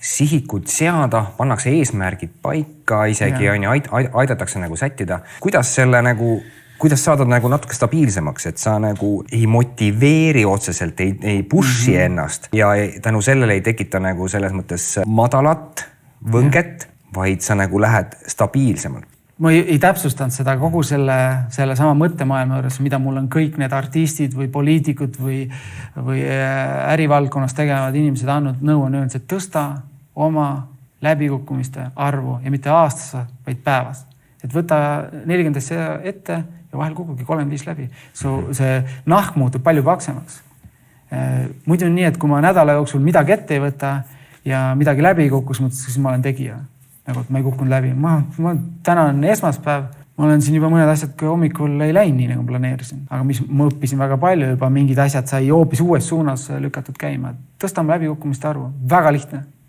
Sihikud seada, pannakse eesmärgid paika, isegi aidatakse nagu sättida. Kuidas saada nagu natuke stabiilsemaks, et sa nagu ei motiveeri otseselt, ei pushi ennast ja tänu sellele ei tekita nagu selles mõttes madalat võnget, vaid sa nagu lähed stabiilsemalt. Ma ei täpsustanud seda kogu selle sama mõttemaailma juures, mida mul on kõik need artistid või poliitikud või ärivaldkonnas tegevad inimesed andnud nõu on öelnud, et tõsta oma läbikukkumiste arvu ja mitte aastas, vaid päevas. Et võta 40 asja ette ja vahel kukugi 35 läbi. See nahk muutub palju paksemaks. Muidu on nii, et kui ma nädala jooksul midagi ette ei võta ja midagi läbi kukkus, siis ma olen tegija. Nagu, et ma ei kukkunud läbi. Täna on esmaspäev. Ma olen siin juba mõned asjad, kui hommikul ei läinud nii, nagu planeerisin. Aga ma õppisin väga palju juba, mingid asjad sai hoopis uues suunas lükatud käima. Tõstame läbi kukkumiste arvu. Väga lihtne.